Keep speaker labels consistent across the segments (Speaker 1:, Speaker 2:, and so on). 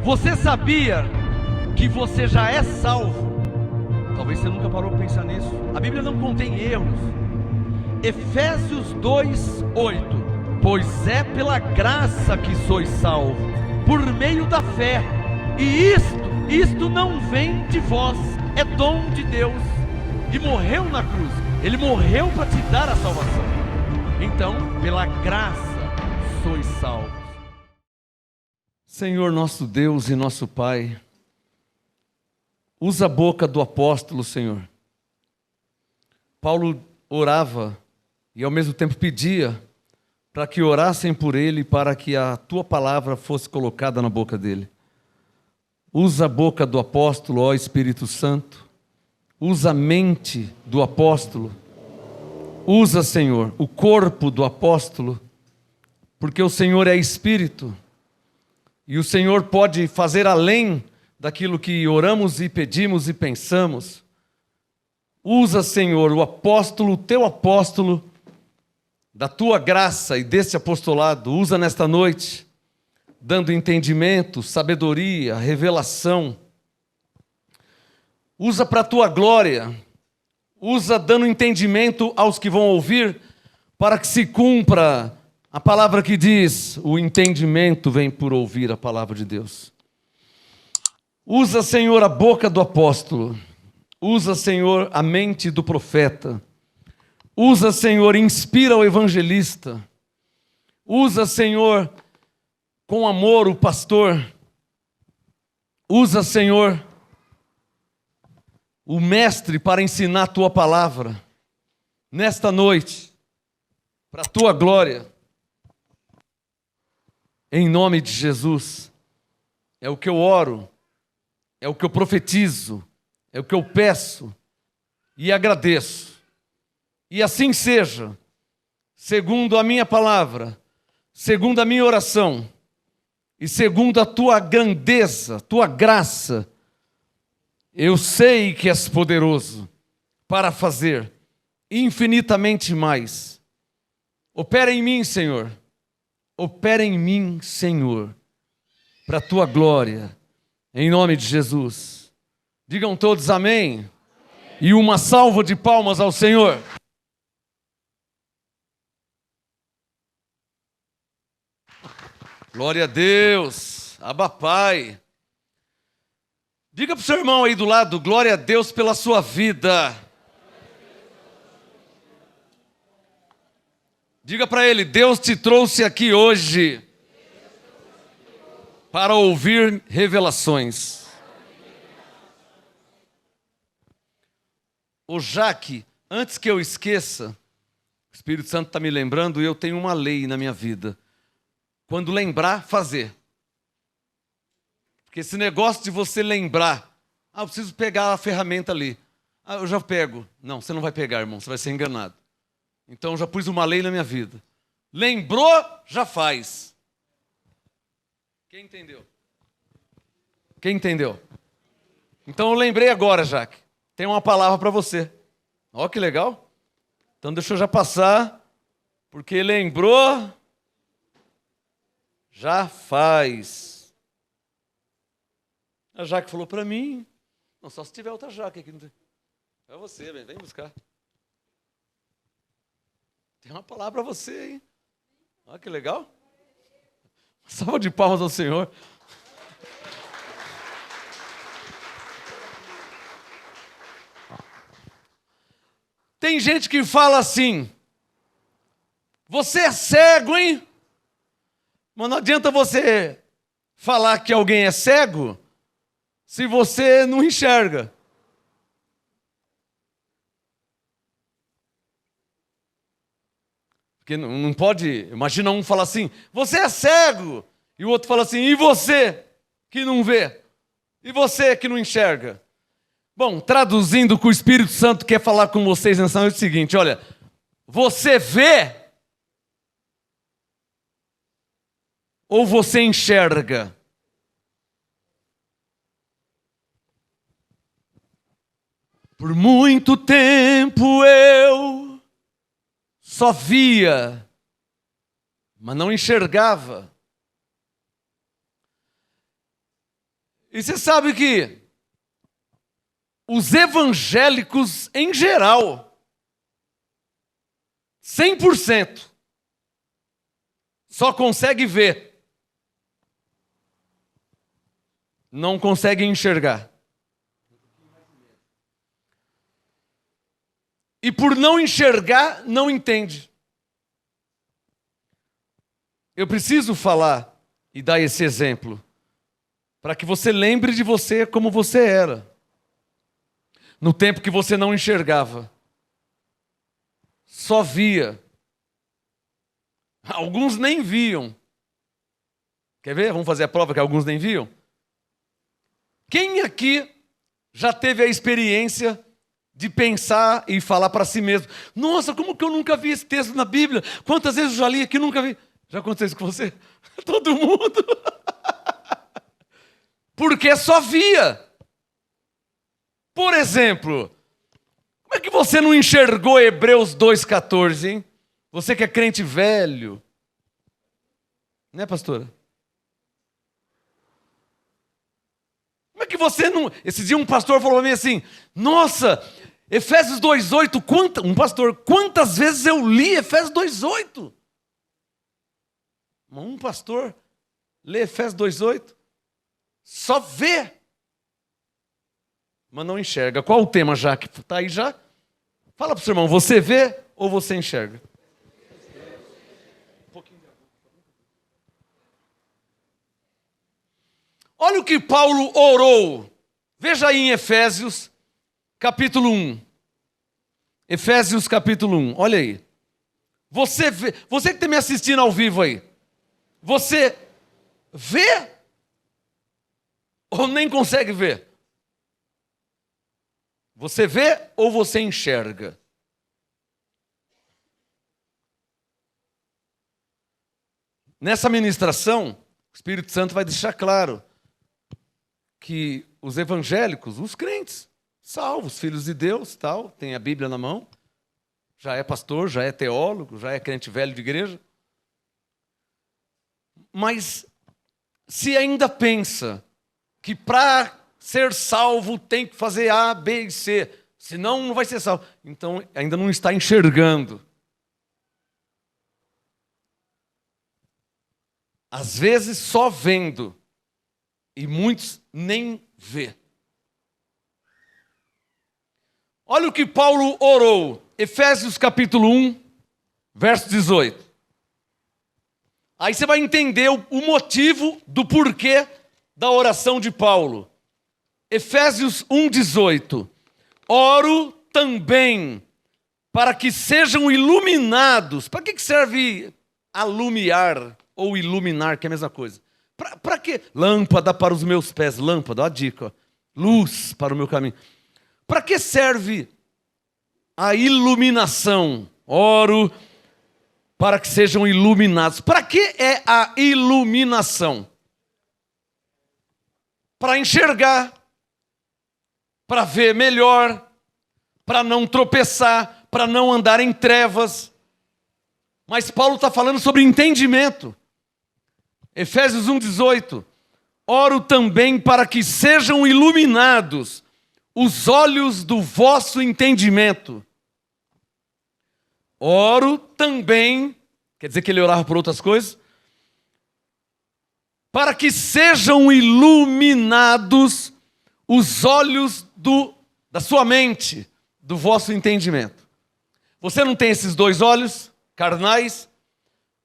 Speaker 1: Você sabia que você já é salvo? Talvez você nunca parou para pensar nisso. A Bíblia não contém erros. Efésios 2:8. Pois é pela graça que sois salvos, por meio da fé. E isto não vem de vós, é dom de Deus. E morreu na cruz. Ele morreu para te dar a salvação. Então, pela graça sois salvos. Senhor nosso Deus e nosso Pai, usa a boca do apóstolo, Senhor. Paulo orava e ao mesmo tempo pedia para que orassem por ele, para que a tua palavra fosse colocada na boca dele. Usa a boca do apóstolo, ó Espírito Santo. Usa a mente do apóstolo. Usa, Senhor, o corpo do apóstolo, porque o Senhor é Espírito. E o Senhor pode fazer além daquilo que oramos e pedimos e pensamos. Usa, Senhor, o apóstolo, o teu apóstolo, da tua graça e desse apostolado. Usa nesta noite, dando entendimento, sabedoria, revelação. Usa para a tua glória. Usa dando entendimento aos que vão ouvir, para que se cumpra a palavra que diz: o entendimento vem por ouvir a palavra de Deus. Usa, Senhor, a boca do apóstolo. Usa, Senhor, a mente do profeta. Usa, Senhor, inspira o evangelista. Usa, Senhor, com amor o pastor. Usa, Senhor, o mestre para ensinar a tua palavra. Nesta noite, para a tua glória. Em nome de Jesus. É o que eu oro. É o que eu profetizo. É o que eu peço. E agradeço. E assim seja, segundo a minha palavra, segundo a minha oração, e segundo a tua grandeza, tua graça, eu sei que és poderoso para fazer infinitamente mais. Opera em mim, Senhor. Opera em mim, Senhor, para a tua glória, em nome de Jesus. Digam todos amém. Amém. E uma salva de palmas ao Senhor. Glória a Deus, Abba Pai. Diga para o seu irmão aí do lado: glória a Deus pela sua vida. Diga para ele: Deus te trouxe aqui hoje para ouvir revelações. Ô Jaque, antes que eu esqueça, o Espírito Santo está me lembrando, e eu tenho uma lei na minha vida. Quando lembrar, fazer. Porque esse negócio de você lembrar, eu preciso pegar a ferramenta ali. Eu já pego. Não, você não vai pegar, irmão, você vai ser enganado. Então eu já pus uma lei na minha vida. Lembrou, já faz. Quem entendeu? Quem entendeu? Então eu lembrei agora, Jaque. Tem uma palavra para você. Ó, que legal. Então deixa eu já passar. Porque lembrou, já faz. A Jaque falou para mim. Não, só se tiver outra Jaque aqui. É você, vem buscar. Tem uma palavra para você, hein? Olha que legal. Salva de palmas ao Senhor. Tem gente que fala assim: você é cego, hein? Mas não adianta você falar que alguém é cego se você não enxerga. Porque não pode, imagina um falar assim: você é cego, e o outro fala assim: e você que não vê? E você que não enxerga? Bom, traduzindo o que o Espírito Santo quer falar com vocês nessa noite é o seguinte: olha, você vê ou você enxerga? Por muito tempo eu só via, mas não enxergava. E você sabe que os evangélicos em geral, 100%, só consegue ver, não consegue enxergar. E por não enxergar, não entende. Eu preciso falar e dar esse exemplo, para que você lembre de você como você era, no tempo que você não enxergava, só via. Alguns nem viam. Quer ver? Vamos fazer a prova que alguns nem viam? Quem aqui já teve a experiência de pensar e falar para si mesmo: nossa, como que eu nunca vi esse texto na Bíblia? Quantas vezes eu já li aqui e nunca vi? Já aconteceu isso com você? Todo mundo. Porque só via. Por exemplo, como é que você não enxergou Hebreus 2,14, hein? Você que é crente velho. Né, pastora? Como é que você não... Esse dia um pastor falou para mim assim: nossa, Efésios 2,8, um pastor, quantas vezes eu li Efésios 2,8? Um pastor lê Efésios 2,8, só vê, mas não enxerga. Qual o tema já que está aí já? Fala para o seu irmão, você vê ou você enxerga? Olha o que Paulo orou. Veja aí em Efésios, capítulo 1. Efésios, capítulo 1. Olha aí. Você vê, você que está me assistindo ao vivo aí, você vê ou nem consegue ver? Você vê ou você enxerga? Nessa ministração, o Espírito Santo vai deixar claro que os evangélicos, os crentes, salvos, filhos de Deus, tal, tem a Bíblia na mão, já é pastor, já é teólogo, já é crente velho de igreja. Mas se ainda pensa que para ser salvo tem que fazer A, B e C, senão não vai ser salvo, então ainda não está enxergando. Às vezes só vendo, e muitos nem vê. Olha o que Paulo orou, Efésios capítulo 1, verso 18. Aí você vai entender o motivo do porquê da oração de Paulo. Efésios 1, 18. Oro também para que sejam iluminados. Para que serve alumiar ou iluminar, que é a mesma coisa? Para quê? Lâmpada para os meus pés, lâmpada, ó a dica, ó. Luz para o meu caminho. Para que serve a iluminação? Oro para que sejam iluminados. Para que é a iluminação? Para enxergar, para ver melhor, para não tropeçar, para não andar em trevas. Mas Paulo está falando sobre entendimento. Efésios 1,18. Oro também para que sejam iluminados os olhos do vosso entendimento. Oro também, quer dizer que ele orava por outras coisas? Para que sejam iluminados os olhos da sua mente, do vosso entendimento. Você não tem esses dois olhos carnais?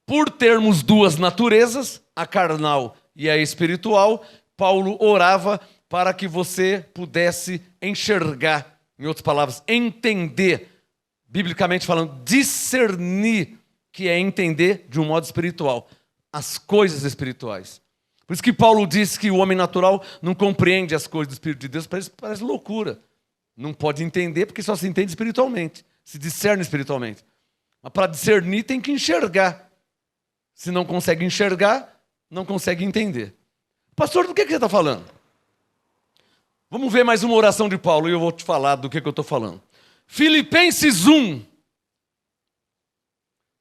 Speaker 1: Por termos duas naturezas, a carnal e a espiritual, Paulo orava para que você pudesse enxergar, em outras palavras, entender, biblicamente falando, discernir, que é entender de um modo espiritual, as coisas espirituais. Por isso que Paulo diz que o homem natural não compreende as coisas do Espírito de Deus, parece loucura. Não pode entender porque só se entende espiritualmente, se discerne espiritualmente. Mas para discernir tem que enxergar. Se não consegue enxergar, não consegue entender. Pastor, do que você está falando? Vamos ver mais uma oração de Paulo e eu vou te falar do que eu estou falando. Filipenses 1.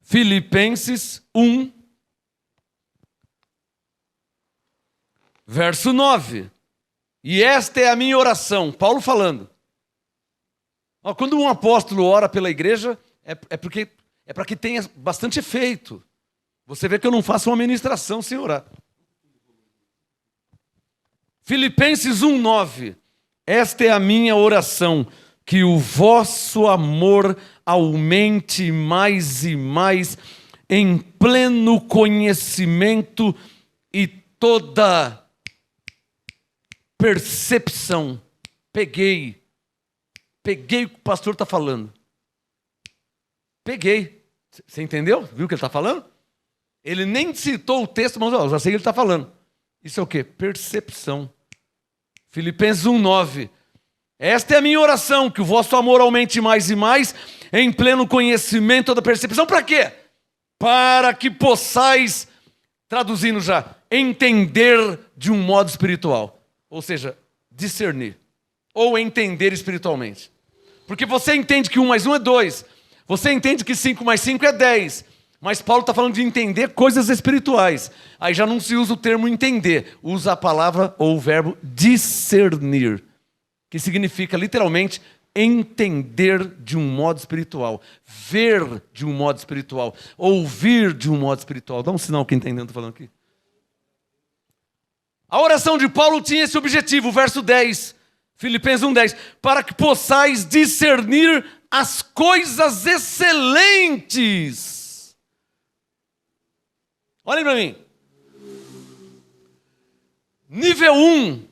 Speaker 1: Filipenses 1. Verso 9. E esta é a minha oração. Paulo falando. Ó, quando um apóstolo ora pela igreja, é para que tenha bastante efeito. Você vê que eu não faço uma ministração sem orar. Filipenses 1:9. Esta é a minha oração, que o vosso amor aumente mais e mais em pleno conhecimento e toda percepção. Peguei o que o pastor está falando. Peguei. Você entendeu? Viu o que ele está falando? Ele nem citou o texto, mas eu já sei o que ele está falando. Isso é o quê? Percepção. Filipenses 1:9. Esta é a minha oração, que o vosso amor aumente mais e mais em pleno conhecimento da percepção. Para quê? Para que possais, traduzindo já, entender de um modo espiritual. Ou seja, discernir. Ou entender espiritualmente. Porque você entende que 1 mais 1 é 2. Você entende que 5 mais 5 é 10. Mas Paulo está falando de entender coisas espirituais. Aí já não se usa o termo entender. Usa a palavra ou o verbo discernir. Que significa literalmente entender de um modo espiritual. Ver de um modo espiritual. Ouvir de um modo espiritual. Dá um sinal que entendendo, estou falando aqui. A oração de Paulo tinha esse objetivo. Verso 10. Filipenses 1:10. Para que possais discernir as coisas excelentes. Olhem para mim. Nível 1.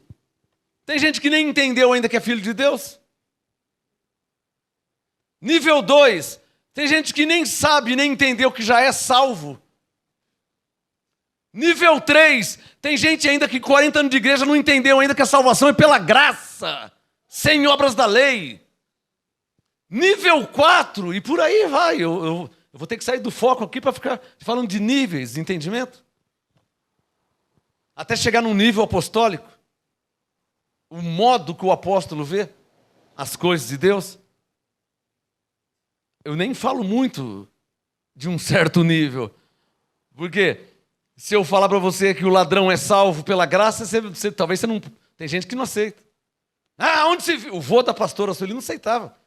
Speaker 1: Tem gente que nem entendeu ainda que é filho de Deus. Nível 2. Tem gente que nem sabe, nem entendeu que já é salvo. Nível 3. Tem gente ainda que 40 anos de igreja não entendeu ainda que a salvação é pela graça, sem obras da lei. Nível 4. E por aí vai. Eu vou ter que sair do foco aqui para ficar falando de níveis de entendimento. Até chegar num nível apostólico. O modo que o apóstolo vê as coisas de Deus. Eu nem falo muito de um certo nível. Porque se eu falar para você que o ladrão é salvo pela graça, talvez você não... Tem gente que não aceita. Ah, onde se viu? O vô da pastora Sueli não aceitava.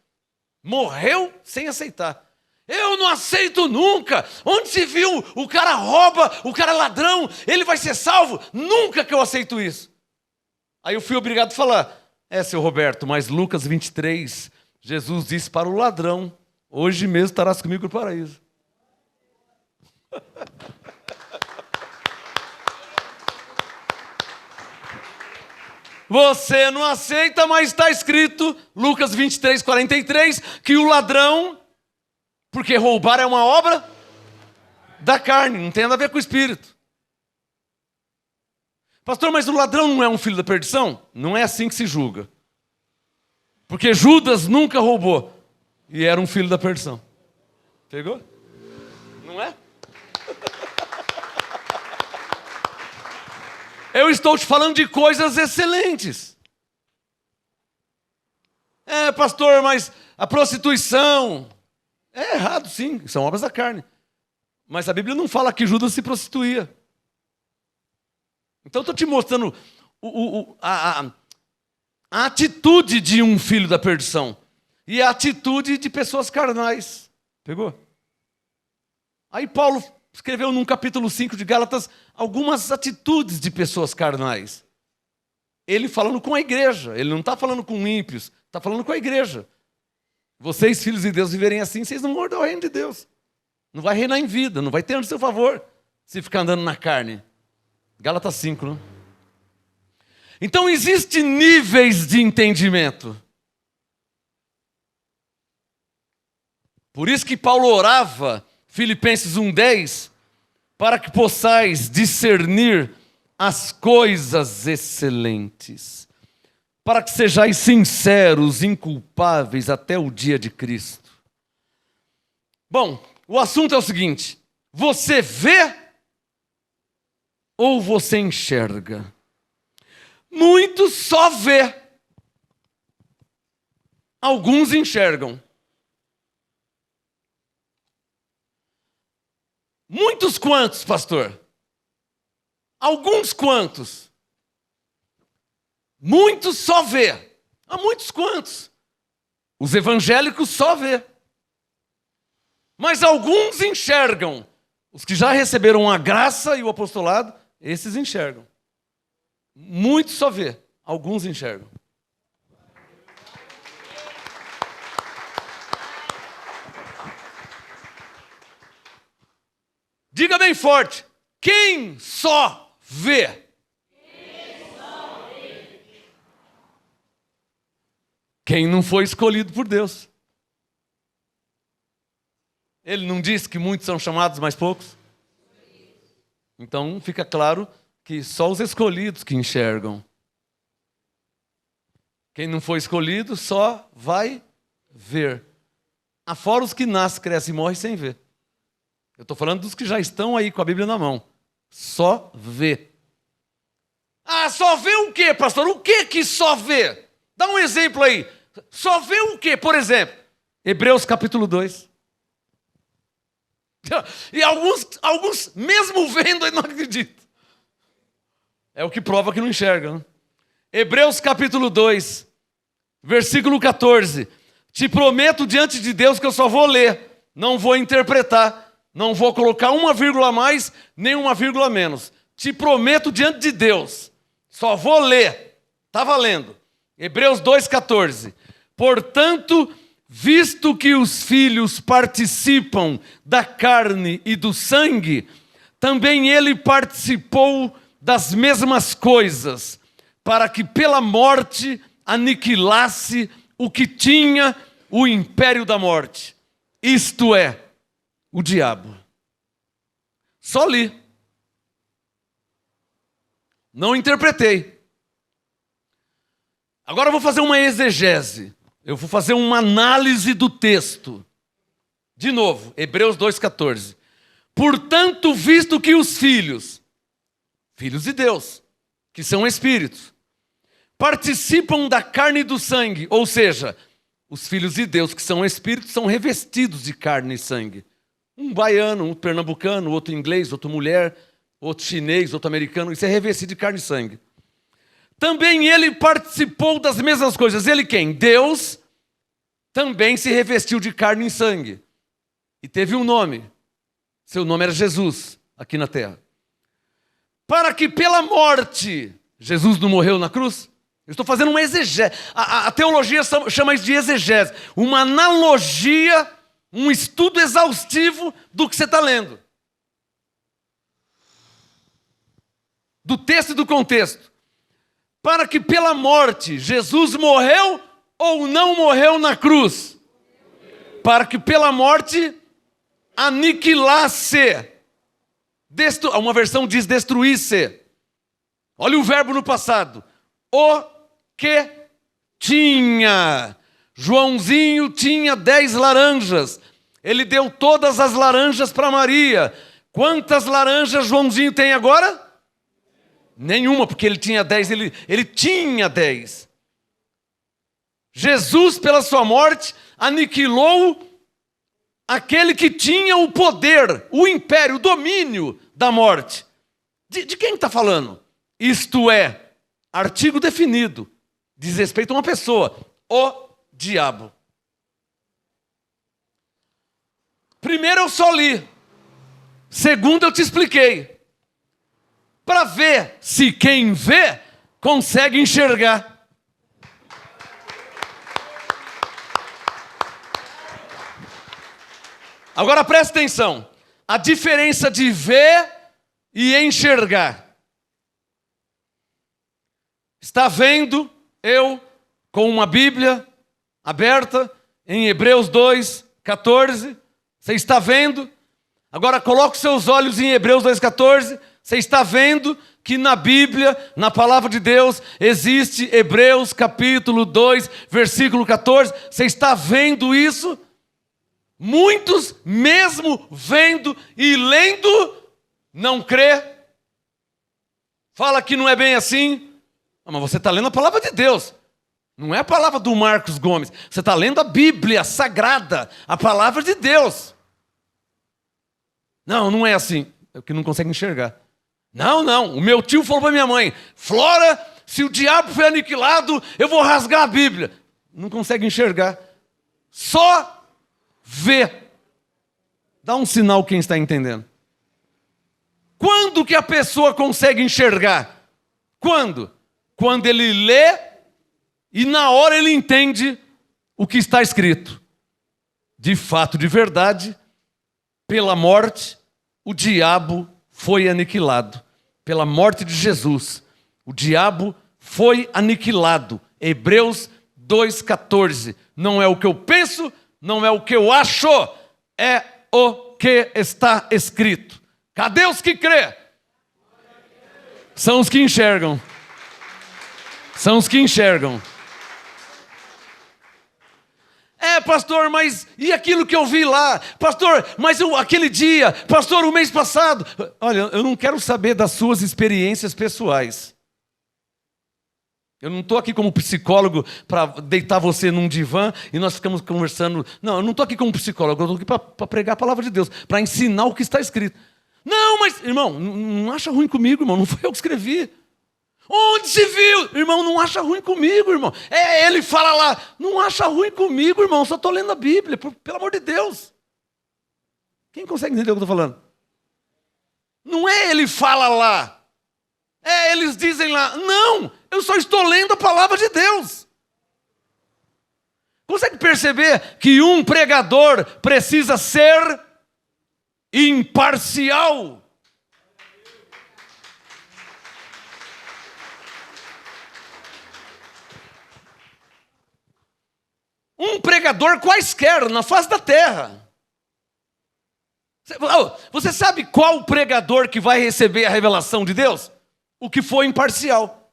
Speaker 1: Morreu sem aceitar. Eu não aceito nunca. Onde se viu? O cara rouba, o cara é ladrão, ele vai ser salvo. Nunca que eu aceito isso. Aí eu fui obrigado a falar. Seu Roberto, mas Lucas 23, Jesus disse para o ladrão, hoje mesmo estarás comigo no paraíso. Você não aceita, mas está escrito, Lucas 23, 43, que o ladrão, porque roubar é uma obra da carne, não tem nada a ver com o espírito. Pastor, mas o ladrão não é um filho da perdição? Não é assim que se julga. Porque Judas nunca roubou e era um filho da perdição. Pegou? Não é? Eu estou te falando de coisas excelentes. Pastor, mas a prostituição... É errado, sim, são obras da carne. Mas a Bíblia não fala que Judas se prostituía. Então eu estou te mostrando a atitude de um filho da perdição. E a atitude de pessoas carnais. Pegou? Aí Paulo escreveu num capítulo 5 de Gálatas algumas atitudes de pessoas carnais. Ele falando com a igreja. Ele não está falando com ímpios. Está falando com a igreja. Vocês, filhos de Deus, viverem assim, vocês não vão herdar o reino de Deus. Não vai reinar em vida, não vai ter no seu favor se ficar andando na carne. Gálatas 5, né? Então, existem níveis de entendimento. Por isso que Paulo orava, Filipenses 1:10, para que possais discernir as coisas excelentes, para que sejais sinceros, inculpáveis até o dia de Cristo. Bom, o assunto é o seguinte: você vê ou você enxerga? Muitos só vê. Alguns enxergam. Muitos quantos, pastor? Alguns quantos? Muitos só vê. Há muitos quantos? Os evangélicos só vê. Mas alguns enxergam. Os que já receberam a graça e o apostolado, esses enxergam. Muitos só vê. Alguns enxergam. Diga bem forte. Quem só vê? Quem não foi escolhido por Deus. Ele não disse que muitos são chamados, mas poucos? Então fica claro que só os escolhidos que enxergam. Quem não foi escolhido só vai ver. Afora os que nascem, crescem e morrem sem ver. Eu estou falando dos que já estão aí com a Bíblia na mão. Só vê. Ah, só vê o quê, pastor? O que só vê? Dá um exemplo aí. Só vê o quê, por exemplo? Hebreus capítulo 2. E alguns mesmo vendo, não acreditam. É o que prova que não enxergam. Né? Hebreus capítulo 2, versículo 14. Te prometo diante de Deus que eu só vou ler, não vou interpretar, não vou colocar uma vírgula a mais, nem uma vírgula a menos. Te prometo diante de Deus, só vou ler. Está valendo. Hebreus 2,14. Portanto, visto que os filhos participam da carne e do sangue, também ele participou das mesmas coisas, para que pela morte aniquilasse o que tinha o império da morte, isto é, o diabo. Só li. Não interpretei. Agora eu vou fazer uma exegese. Eu vou fazer uma análise do texto. De novo, Hebreus 2,14. Portanto, visto que os filhos de Deus, que são espíritos, participam da carne e do sangue, ou seja, os filhos de Deus, que são espíritos, são revestidos de carne e sangue. Um baiano, um pernambucano, outro inglês, outra mulher, outro chinês, outro americano, isso é revestido de carne e sangue. Também ele participou das mesmas coisas. Ele quem? Deus também se revestiu de carne e sangue. E teve um nome. Seu nome era Jesus, aqui na terra. Para que pela morte, Jesus não morreu na cruz? Eu estou fazendo uma exegese. A teologia chama isso de exegese. Uma analogia, um estudo exaustivo do que você está lendo. Do texto e do contexto. Para que pela morte Jesus morreu ou não morreu na cruz? Para que pela morte aniquilasse. Uma versão diz destruísse. Olha o verbo no passado. O que tinha. Joãozinho tinha 10 laranjas. Ele deu todas as laranjas para Maria. Quantas laranjas Joãozinho tem agora? Nenhuma, porque ele tinha 10, ele tinha 10. Jesus, pela sua morte, aniquilou aquele que tinha o poder, o império, o domínio da morte. De quem está falando? Isto é, artigo definido, diz respeito a uma pessoa, o diabo. Primeiro eu só li, segundo eu te expliquei. Para ver se quem vê consegue enxergar. Agora presta atenção. A diferença de ver e enxergar. Está vendo eu com uma Bíblia aberta em Hebreus 2,14? Você está vendo? Agora coloque seus olhos em Hebreus 2,14. Você está vendo que na Bíblia, na palavra de Deus, existe Hebreus capítulo 2, versículo 14. Você está vendo isso? Muitos, mesmo vendo e lendo, não crê. Fala que não é bem assim. Mas você está lendo a palavra de Deus. Não é a palavra do Marcos Gomes. Você está lendo a Bíblia Sagrada, a palavra de Deus. Não é assim. É o que não consegue enxergar. Não. O meu tio falou para minha mãe, Flora, se o diabo foi aniquilado, eu vou rasgar a Bíblia. Não consegue enxergar. Só vê. Dá um sinal quem está entendendo. Quando que a pessoa consegue enxergar? Quando? Quando ele lê e na hora ele entende o que está escrito. De fato, de verdade, pela morte, o diabo foi aniquilado. Pela morte de Jesus, o diabo foi aniquilado. Hebreus 2,14. Não é o que eu penso, não é o que eu acho, é o que está escrito. Cadê os que crê? São os que enxergam. São os que enxergam. Pastor, mas e aquilo que eu vi lá? Pastor, mas aquele dia? Pastor, o mês passado? Olha, eu não quero saber das suas experiências pessoais. Eu não estou aqui como psicólogo para deitar você num divã e nós ficamos conversando. Não, eu não estou aqui como psicólogo, eu estou aqui para pregar a palavra de Deus, para ensinar o que está escrito. Não, mas, irmão, não acha ruim comigo, irmão, não foi eu que escrevi. Onde se viu? Irmão, não acha ruim comigo, irmão. Ele fala lá, não acha ruim comigo, irmão, só estou lendo a Bíblia, pelo amor de Deus. Quem consegue entender o que eu estou falando? Não é ele fala lá. Eles dizem lá, não, eu só estou lendo a palavra de Deus. Consegue perceber que um pregador precisa ser imparcial? Um pregador quaisquer na face da terra. Você sabe qual pregador que vai receber a revelação de Deus? O que for imparcial.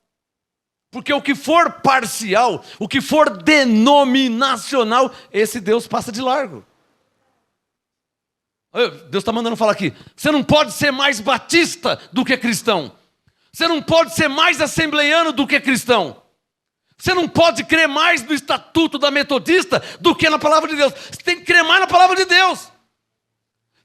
Speaker 1: Porque o que for parcial, o que for denominacional, esse Deus passa de largo. Deus está mandando falar aqui. Você não pode ser mais batista do que cristão. Você não pode ser mais assembleiano do que cristão. Você não pode crer mais no estatuto da metodista do que na palavra de Deus. Você tem que crer mais na palavra de Deus.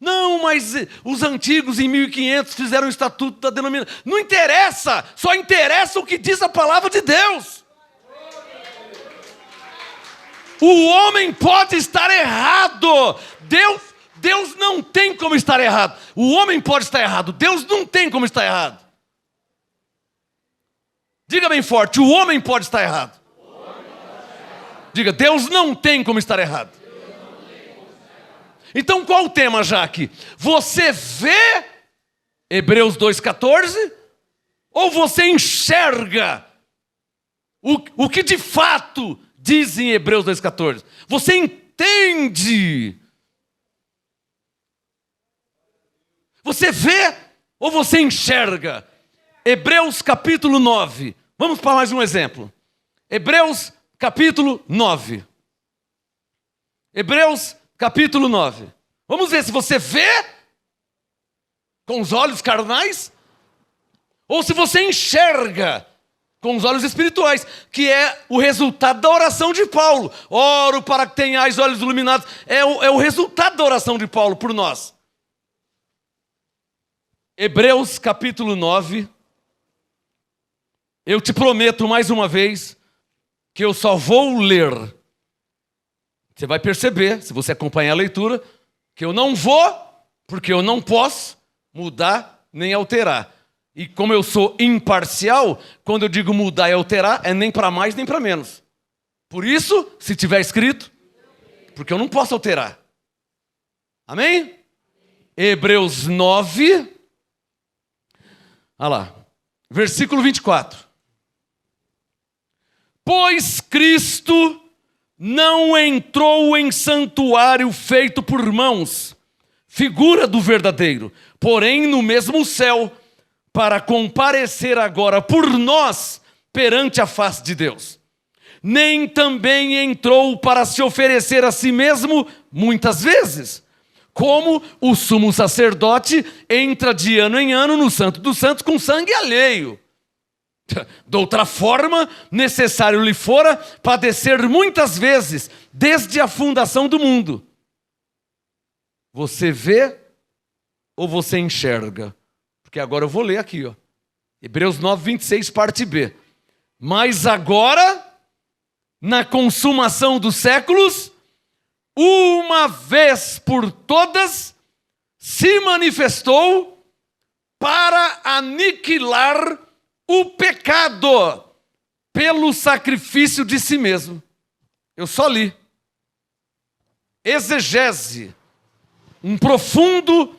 Speaker 1: Não, mas os antigos em 1500 fizeram o estatuto da denominação. Não interessa, só interessa o que diz a palavra de Deus. O homem pode estar errado. Deus não tem como estar errado. O homem pode estar errado. Deus não tem como estar errado. Diga bem forte, o homem pode estar errado. Diga, Deus não tem como estar errado. Então qual o tema, Jaque? Você vê Hebreus 2,14 ou você enxerga o que de fato diz em Hebreus 2,14? Você entende? Você vê ou você enxerga? Hebreus capítulo 9. Vamos para mais um exemplo. Hebreus capítulo 9. Hebreus capítulo 9. Vamos ver se você vê com os olhos carnais ou se você enxerga com os olhos espirituais, que é o resultado da oração de Paulo. Oro para que tenhais olhos iluminados. É o resultado da oração de Paulo por nós. Hebreus capítulo 9. Eu te prometo mais uma vez que eu só vou ler. Você vai perceber, se você acompanhar a leitura, que eu não vou, porque eu não posso mudar nem alterar. E como eu sou imparcial, quando eu digo mudar e alterar, é nem para mais nem para menos. Por isso, se tiver escrito, porque eu não posso alterar. Amém? Hebreus 9. Olha lá. Versículo 24. Pois Cristo não entrou em santuário feito por mãos, figura do verdadeiro, porém no mesmo céu, para comparecer agora por nós perante a face de Deus. Nem também entrou para se oferecer a si mesmo muitas vezes, como o sumo sacerdote entra de ano em ano no Santo dos Santos com sangue alheio. De outra forma, necessário lhe fora padecer muitas vezes, desde a fundação do mundo. Você vê ou você enxerga? Porque agora eu vou ler aqui, ó. Hebreus 9, 26, parte B. Mas agora, na consumação dos séculos, uma vez por todas, se manifestou para aniquilar o pecado pelo sacrifício de si mesmo. Eu só li. Exegese, um profundo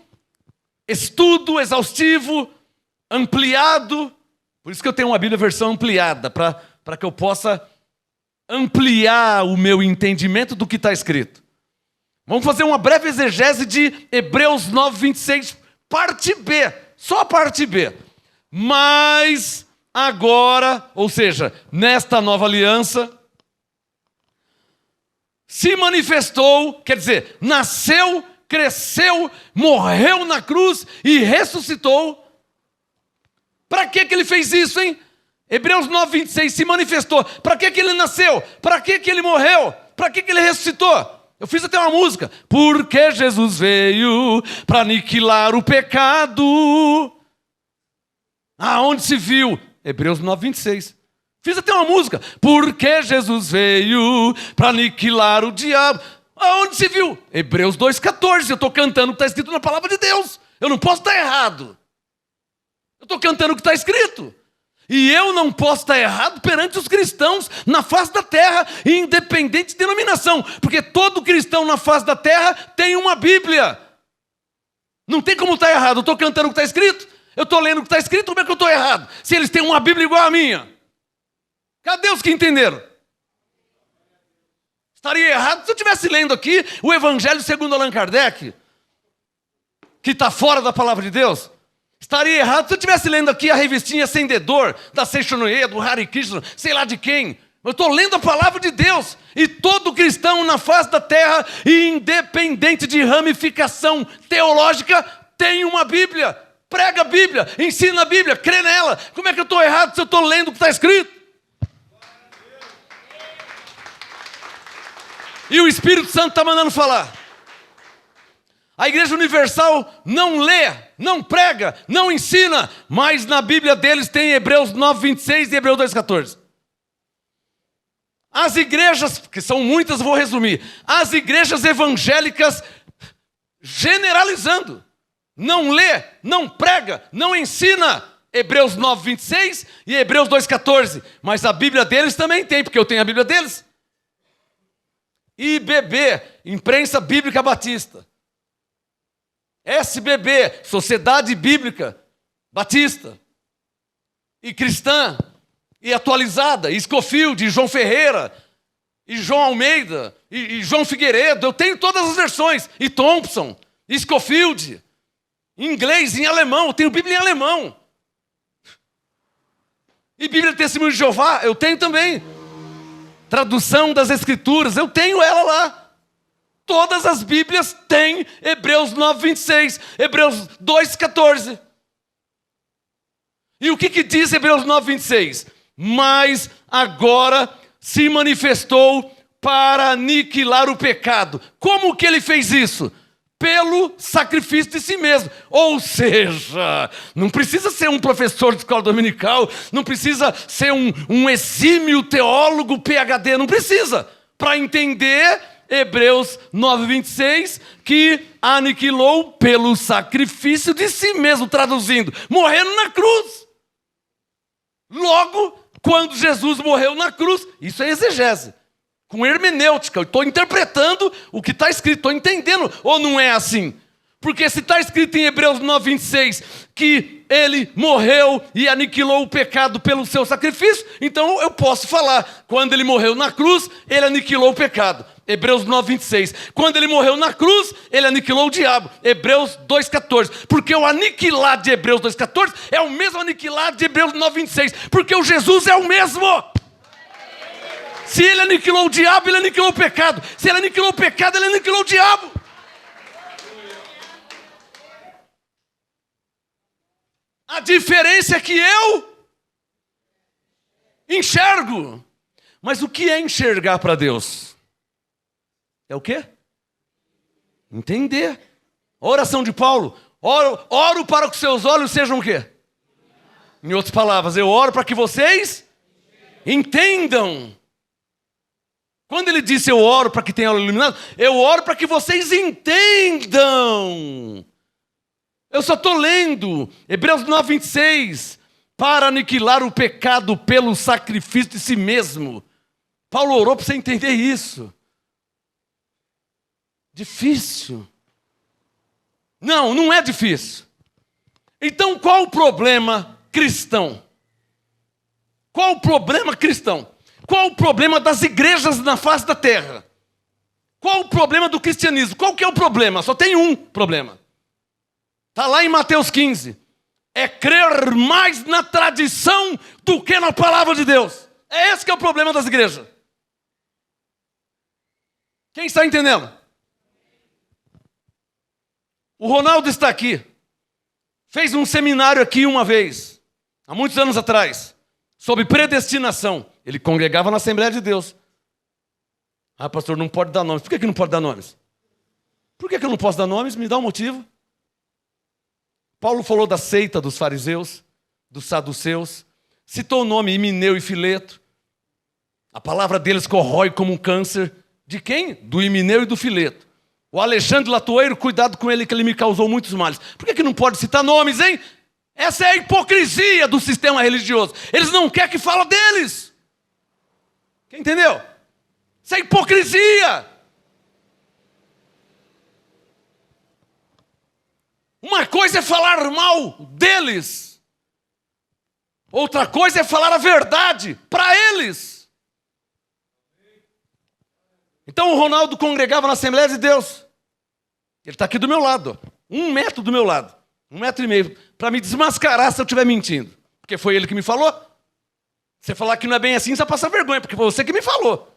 Speaker 1: estudo exaustivo, ampliado. Por isso que eu tenho uma Bíblia versão ampliada, para que eu possa ampliar o meu entendimento do que está escrito. Vamos fazer uma breve exegese de Hebreus 9, 26, parte B, só a parte B. Mas agora, ou seja, nesta nova aliança, se manifestou, quer dizer, nasceu, cresceu, morreu na cruz e ressuscitou. Para que ele fez isso, hein? Hebreus 9, 26, se manifestou. Para que ele nasceu? Para que ele morreu? Para que ele ressuscitou? Eu fiz até uma música. Porque Jesus veio para aniquilar o pecado. Aonde se viu? Hebreus 9, 26. Fiz até uma música. Porque Jesus veio para aniquilar o diabo. Aonde se viu? Hebreus 2,14. Eu estou cantando o que está escrito na palavra de Deus. Eu não posso estar errado. Eu estou cantando o que está escrito. E eu não posso estar errado perante os cristãos na face da terra, independente de denominação. Porque todo cristão na face da terra tem uma Bíblia. Não tem como estar errado. Eu estou cantando o que está escrito. Eu estou lendo o que está escrito. Como é que eu estou errado? Se eles têm uma Bíblia igual à minha. Cadê os que entenderam? Estaria errado se eu estivesse lendo aqui o Evangelho segundo Allan Kardec, que está fora da palavra de Deus. Estaria errado se eu estivesse lendo aqui a revistinha Acendedor, da Seixonoye, do Hare Krishna, sei lá de quem. Eu estou lendo a palavra de Deus. E todo cristão na face da terra, independente de ramificação teológica, tem uma Bíblia. Prega a Bíblia, ensina a Bíblia, crê nela. Como é que eu estou errado se eu estou lendo o que está escrito? E o Espírito Santo está mandando falar. A Igreja Universal não lê, não prega, não ensina, mas na Bíblia deles tem Hebreus 9, 26 e Hebreus 2, 14. As igrejas, que são muitas, vou resumir. As igrejas evangélicas, generalizando, não lê, não prega, não ensina Hebreus 9, 26 e Hebreus 2, 14. Mas a Bíblia deles também tem, porque eu tenho a Bíblia deles. IBB, Imprensa Bíblica Batista. SBB, Sociedade Bíblica Batista. E cristã, e atualizada, e Scofield, e João Ferreira, e João Almeida, e João Figueiredo. Eu tenho todas as versões. E Thompson, e Scofield. Em inglês, em alemão, eu tenho Bíblia em alemão. E Bíblia do Testemunho de Jeová, eu tenho também. Tradução das Escrituras, eu tenho ela lá. Todas as Bíblias têm Hebreus 9, 26, Hebreus 2, 14. E o que diz Hebreus 9, 26? Mas agora se manifestou para aniquilar o pecado. Como que ele fez isso? Pelo sacrifício de si mesmo. Ou seja, não precisa ser um professor de escola dominical, não precisa ser um exímio teólogo, PhD, não precisa. Para entender Hebreus 9, 26, que aniquilou pelo sacrifício de si mesmo, traduzindo, morrendo na cruz. Logo, quando Jesus morreu na cruz, isso é exegese. Com hermenêutica, eu estou interpretando o que está escrito, estou entendendo, ou não é assim? Porque se está escrito em Hebreus 9, 26, que ele morreu e aniquilou o pecado pelo seu sacrifício, então eu posso falar, quando ele morreu na cruz, ele aniquilou o pecado. Hebreus 9, 26. Quando ele morreu na cruz, ele aniquilou o diabo. Hebreus 2, 14. Porque o aniquilar de Hebreus 2, 14 é o mesmo aniquilar de Hebreus 9, 26. Porque o Jesus é o mesmo. Se ele aniquilou o diabo, ele aniquilou o pecado. Se ele aniquilou o pecado, ele aniquilou o diabo. A diferença é que eu enxergo. Mas o que é enxergar para Deus? É o quê? Entender. A oração de Paulo. Oro para que seus olhos sejam o quê? Em outras palavras, eu oro para que vocês Entendam. Quando ele disse eu oro para que tenham iluminado, eu oro para que vocês entendam. Eu só estou lendo Hebreus 9:26, para aniquilar o pecado pelo sacrifício de si mesmo. Paulo orou para você entender isso. Difícil. Não, não é difícil. Então qual o problema cristão? Qual o problema cristão? Qual o problema das igrejas na face da terra? Qual o problema do cristianismo? Qual que é o problema? Só tem um problema. Está lá em Mateus 15. É crer mais na tradição do que na palavra de Deus. É esse que é o problema das igrejas. Quem está entendendo? O Ronaldo está aqui. Fez um seminário aqui uma vez, há muitos anos atrás, sobre predestinação. Ele congregava na Assembleia de Deus. Ah, pastor, não pode dar nomes. Por que não pode dar nomes? Por que eu não posso dar nomes? Me dá um motivo. Paulo falou da seita dos fariseus, dos saduceus, citou o nome Himeneu e Fileto. A palavra deles corrói como um câncer. De quem? Do Himeneu e do Fileto. O Alexandre Latoeiro, cuidado com ele que ele me causou muitos males. Por que não pode citar nomes, hein? Essa é a hipocrisia do sistema religioso. Eles não querem que fale deles. Quem entendeu? Isso é hipocrisia. Uma coisa é falar mal deles. Outra coisa é falar a verdade para eles. Então o Ronaldo congregava na Assembleia de Deus. Ele está aqui do meu lado. 1 metro do meu lado. 1,5 metros. Para me desmascarar se eu estiver mentindo. Porque foi ele que me falou. Você falar que não é bem assim, você passa vergonha. Porque foi você que me falou.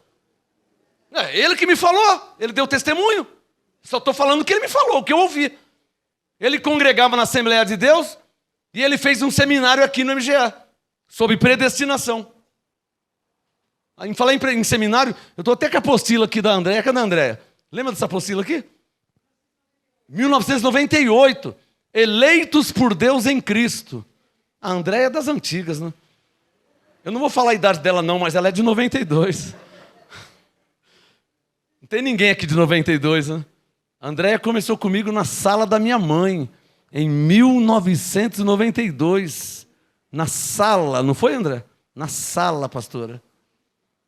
Speaker 1: É ele que me falou. Ele deu testemunho. Só estou falando o que ele me falou, o que eu ouvi. Ele congregava na Assembleia de Deus. E ele fez um seminário aqui no MGA. Sobre predestinação. Em falar em seminário, eu estou até com a apostila aqui da Andréia. Cadê a Andréia? Lembra dessa apostila aqui? 1998. Eleitos por Deus em Cristo. A Andréia é das antigas, né? Eu não vou falar a idade dela não, mas ela é de 92. Não tem ninguém aqui de 92, né? A Andréia começou comigo na sala da minha mãe, em 1992. Na sala, não foi, André? Na sala, pastora.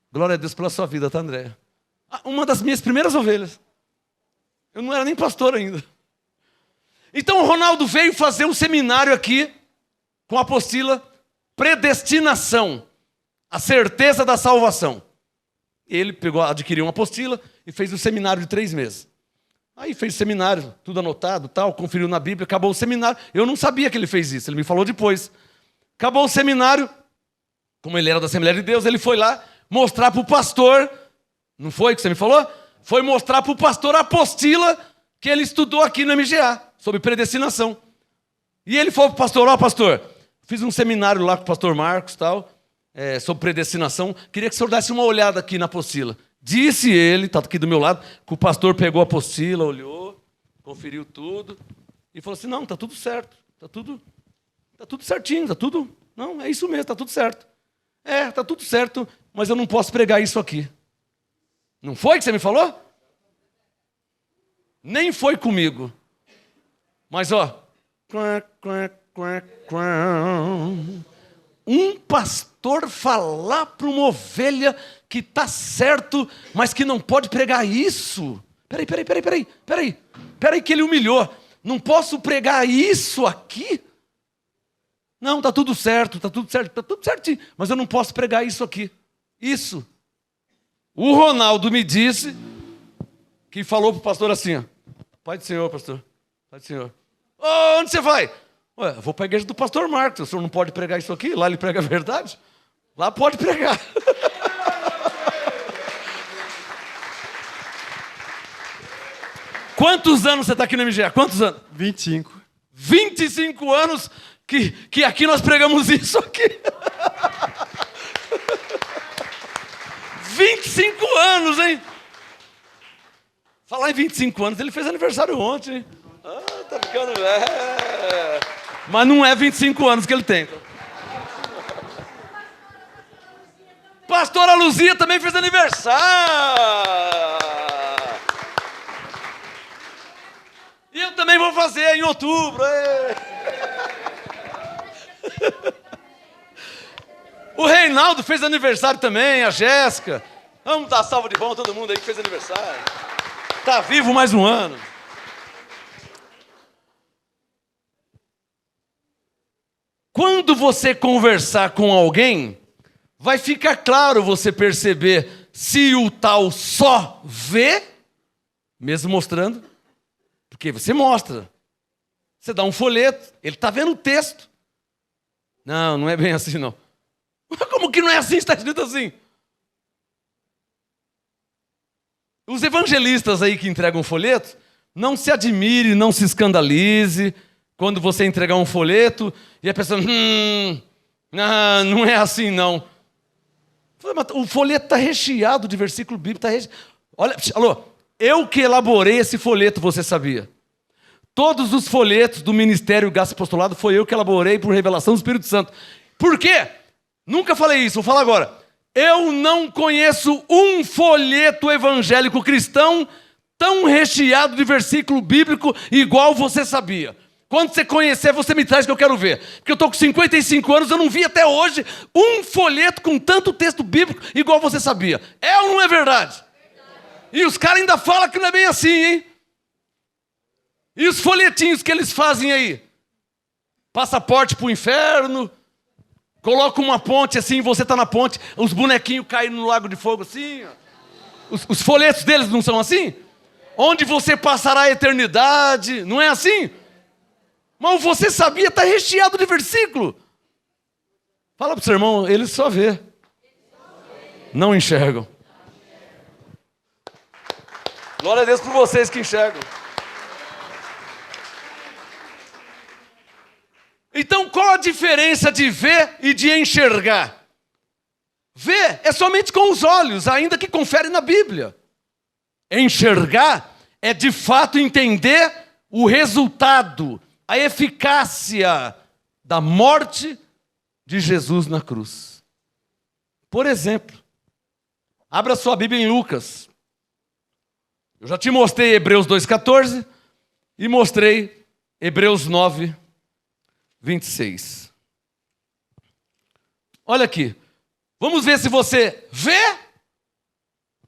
Speaker 1: Glória a Deus pela sua vida, tá, Andréia? Uma das minhas primeiras ovelhas. Eu não era nem pastor ainda. Então o Ronaldo veio fazer um seminário aqui, com a apostila Predestinação, a certeza da salvação. Ele adquiriu uma apostila e fez um seminário de 3 meses. Aí fez o seminário, tudo anotado, tal, conferiu na Bíblia, acabou o seminário. Eu não sabia que ele fez isso, ele me falou depois. Acabou o seminário, como ele era da Assembleia de Deus, ele foi lá mostrar para o pastor, não foi que você me falou? Foi mostrar para o pastor a apostila que ele estudou aqui no MGA, sobre predestinação. E ele falou para o pastor, pastor, fiz um seminário lá com o pastor Marcos, tal, sobre predestinação, queria que o senhor desse uma olhada aqui na apostila. Disse ele, está aqui do meu lado, que o pastor pegou a apostila, olhou, conferiu tudo, e falou assim, não, está tudo certo, está tudo certinho, está tudo, não, é isso mesmo, está tudo certo. Está tudo certo, mas eu não posso pregar isso aqui. Não foi que você me falou? Nem foi comigo. Mas, um pastor falar para uma ovelha que está certo, mas que não pode pregar isso. Peraí, que ele humilhou. Não posso pregar isso aqui? Não, está tudo certo, está tudo certinho, mas eu não posso pregar isso aqui. Isso. O Ronaldo me disse que falou para o pastor assim, Pai do Senhor, pastor, Pai do Senhor. Onde você vai? Ué, eu vou para a igreja do pastor Marcos, o senhor não pode pregar isso aqui? Lá ele prega a verdade? Lá pode pregar. Quantos anos você está aqui no MGA? Quantos anos?
Speaker 2: 25.
Speaker 1: 25 anos que aqui nós pregamos isso aqui. 25 anos, hein? Falar em 25 anos, ele fez aniversário ontem. Tá ficando... Mas não é 25 anos que ele tem. Pastora Luzia também fez aniversário. E eu também vou fazer em outubro. O Reinaldo fez aniversário também, a Jéssica. Vamos dar salva de palmas a todo mundo aí que fez aniversário. Tá vivo mais um ano. Quando você conversar com alguém, vai ficar claro você perceber se o tal só vê, mesmo mostrando, porque você mostra. Você dá um folheto, ele está vendo o texto. Não, não é bem assim não. Como que não é assim? Está escrito assim. Os evangelistas aí que entregam folheto, não se admire, não se escandalize quando você entregar um folheto e a pessoa, não é assim não. O folheto está recheado de versículo bíblico. Olha, alô, eu que elaborei esse folheto, você sabia? Todos os folhetos do Ministério Graça e Apostolado foi eu que elaborei por revelação do Espírito Santo. Por quê? Nunca falei isso, vou falar agora. Eu não conheço um folheto evangélico cristão tão recheado de versículo bíblico igual você sabia. Quando você conhecer, você me traz que eu quero ver. Porque eu estou com 55 anos, eu não vi até hoje um folheto com tanto texto bíblico igual você sabia. É ou não é verdade? E os caras ainda falam que não é bem assim, hein? E os folhetinhos que eles fazem aí? Passaporte para o inferno, coloca uma ponte assim, você está na ponte, os bonequinhos caem no lago de fogo assim. Ó. Os folhetos deles não são assim? Onde você passará a eternidade, não é assim? Mas você sabia, está recheado de versículo. Fala para o seu irmão, eles só vê. Não enxergam. Glória a Deus por vocês que enxergam. Então qual a diferença de ver e de enxergar? Ver é somente com os olhos, ainda que confere na Bíblia. Enxergar é de fato entender o resultado, a eficácia da morte de Jesus na cruz. Por exemplo, abra sua Bíblia em Lucas. Eu já te mostrei Hebreus 2,14 e mostrei Hebreus 9:26. Olha aqui. Vamos ver se você vê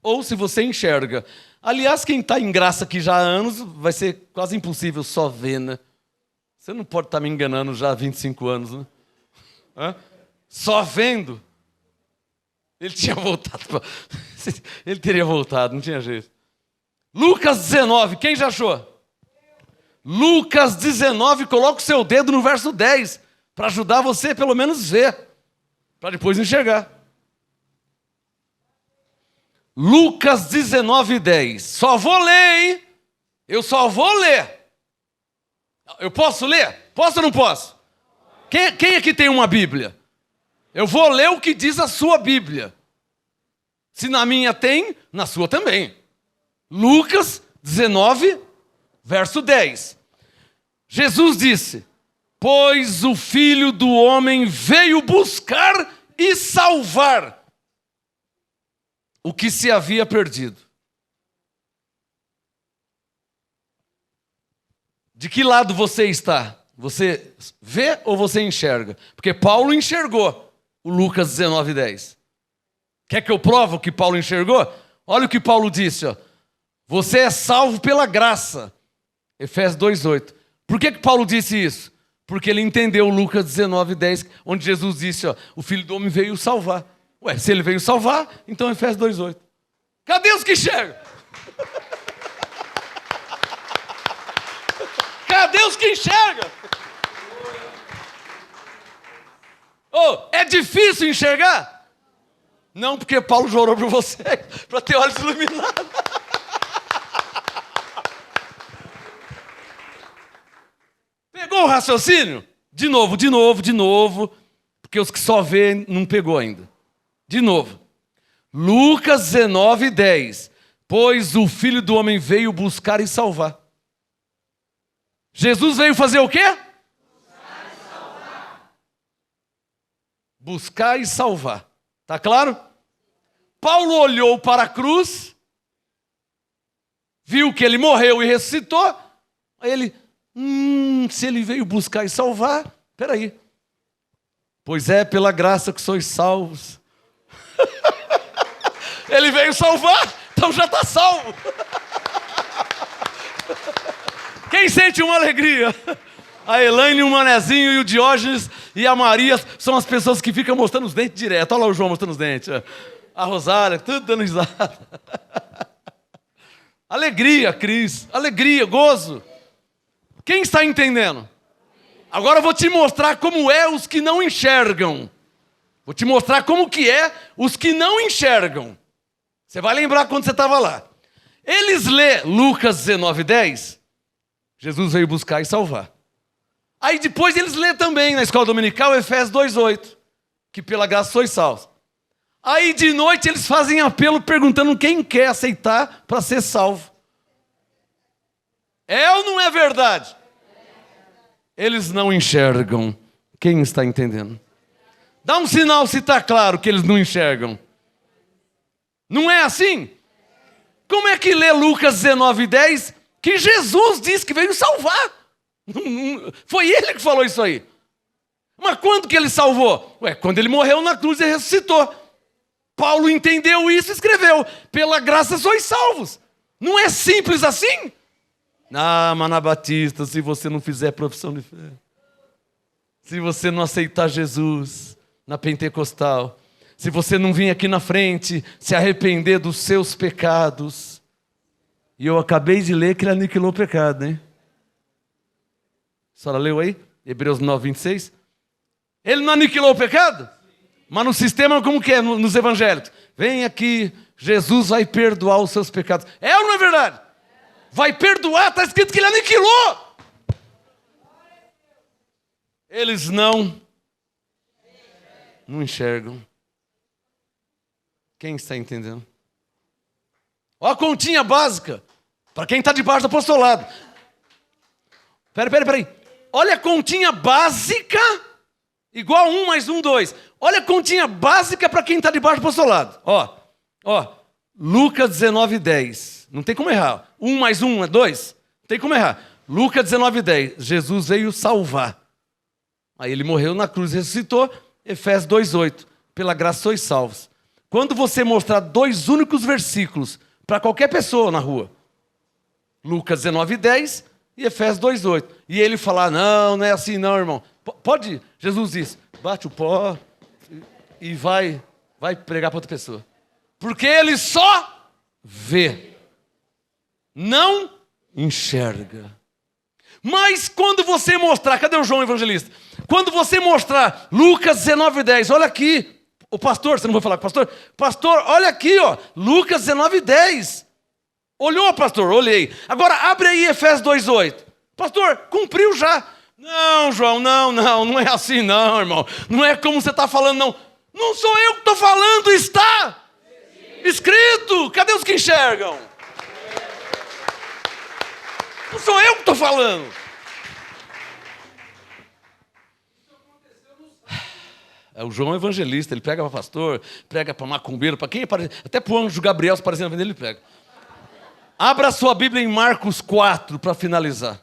Speaker 1: ou se você enxerga. Aliás, quem está em graça aqui já há anos, vai ser quase impossível só ver, né? Você não pode estar me enganando já há 25 anos, né? Hã? Só vendo. Ele tinha voltado. Ele teria voltado, não tinha jeito. Lucas 19, quem já achou? Lucas 19, coloca o seu dedo no verso 10, para ajudar você pelo menos ver, para depois enxergar. Lucas 19:10. Só vou ler, hein? Eu só vou ler. Eu posso ler? Posso ou não posso? Quem aqui tem uma Bíblia? Eu vou ler o que diz a sua Bíblia. Se na minha tem, na sua também. Lucas 19, verso 10. Jesus disse: pois o Filho do Homem veio buscar e salvar o que se havia perdido. De que lado você está? Você vê ou você enxerga? Porque Paulo enxergou o Lucas 19:10. Quer que eu prove o que Paulo enxergou? Olha o que Paulo disse, ó. Você é salvo pela graça. Efésios 2:8. Por que Paulo disse isso? Porque ele entendeu Lucas 19:10, onde Jesus disse, ó, o Filho do Homem veio salvar. Ué, se ele veio salvar, então Efésios 2:8. Cadê os que enxergam? Cadê os que enxergam? Oh, é difícil enxergar? Não, porque Paulo orou por você, para ter olhos iluminados. Pegou o raciocínio? De novo, porque os que só vê não pegou ainda. De novo. Lucas 19:10. Pois o Filho do Homem veio buscar e salvar. Jesus veio fazer o quê? Buscar e salvar. Buscar e salvar. Tá claro? Paulo olhou para a cruz, viu que ele morreu e ressuscitou. Aí ele, se ele veio buscar e salvar, peraí. Pois é pela graça que sois salvos. Ele veio salvar, então já está salvo. Quem sente uma alegria? A Elaine, o Manezinho e o Diógenes e a Maria são as pessoas que ficam mostrando os dentes direto. Olha lá o João mostrando os dentes. A Rosária, tudo dando risada. Alegria, Cris. Alegria, gozo. Quem está entendendo? Agora eu vou te mostrar como é os que não enxergam. Vou te mostrar como que é os que não enxergam. Você vai lembrar quando você estava lá. Eles lê Lucas 19:10. Jesus veio buscar e salvar. Aí depois eles lê também na escola dominical Efésios 2:8. Que pela graça sois salvos. Aí de noite eles fazem apelo perguntando quem quer aceitar para ser salvo. É ou não é verdade? Eles não enxergam. Quem está entendendo? Dá um sinal se está claro que eles não enxergam. Não é assim? Como é que lê Lucas 19:10 que Jesus disse que veio salvar? Foi ele que falou isso aí. Mas quando que ele salvou? Quando ele morreu na cruz e ressuscitou. Paulo entendeu isso e escreveu: pela graça sois salvos. Não é simples assim? Manabatista, se você não fizer profissão de fé, se você não aceitar Jesus na Pentecostal, se você não vir aqui na frente se arrepender dos seus pecados. E eu acabei de ler que ele aniquilou o pecado, hein? A senhora leu aí? Hebreus 9:26. Ele não aniquilou o pecado? Mas no sistema como que é nos evangélicos? Vem aqui, Jesus vai perdoar os seus pecados. É ou não é verdade? Vai perdoar, está escrito que ele aniquilou. Eles não enxergam. Quem está entendendo? Olha a continha básica, para quem está debaixo do apostolado. Peraí. Olha a continha básica, igual 1 mais 1, 2. Olha a continha básica para quem está debaixo do apostolado. Ó, Lucas 19:10. Não tem como errar. 1 mais 1 é 2. Não tem como errar. Lucas 19:10. Jesus veio salvar. Aí ele morreu na cruz e ressuscitou. Efésios 2:8. Pela graça sois salvos. Quando você mostrar 2 únicos versículos para qualquer pessoa na rua, Lucas 19:10 e Efésios 2:8. E ele falar, não é assim não, irmão. Pode, Jesus disse, bate o pó e vai pregar para outra pessoa. Porque ele só vê, não enxerga. Mas quando você mostrar, cadê o João Evangelista? Quando você mostrar Lucas 19:10, olha aqui, o pastor, você não vai falar com o pastor? Pastor, olha aqui, ó, Lucas 19:10. Olhou, pastor? Olhei. Agora abre aí Efésios 2:8. Pastor, cumpriu já. Não, João, não é assim não, irmão. Não é como você está falando, não. Não sou eu que estou falando, está escrito. Cadê os que enxergam? Não sou eu que estou falando. É o João Evangelista, ele prega para pastor, prega para macumbeiro, para quem aparece, até para o anjo Gabriel, se parecendo ele prega. Abra sua Bíblia em Marcos 4 para finalizar.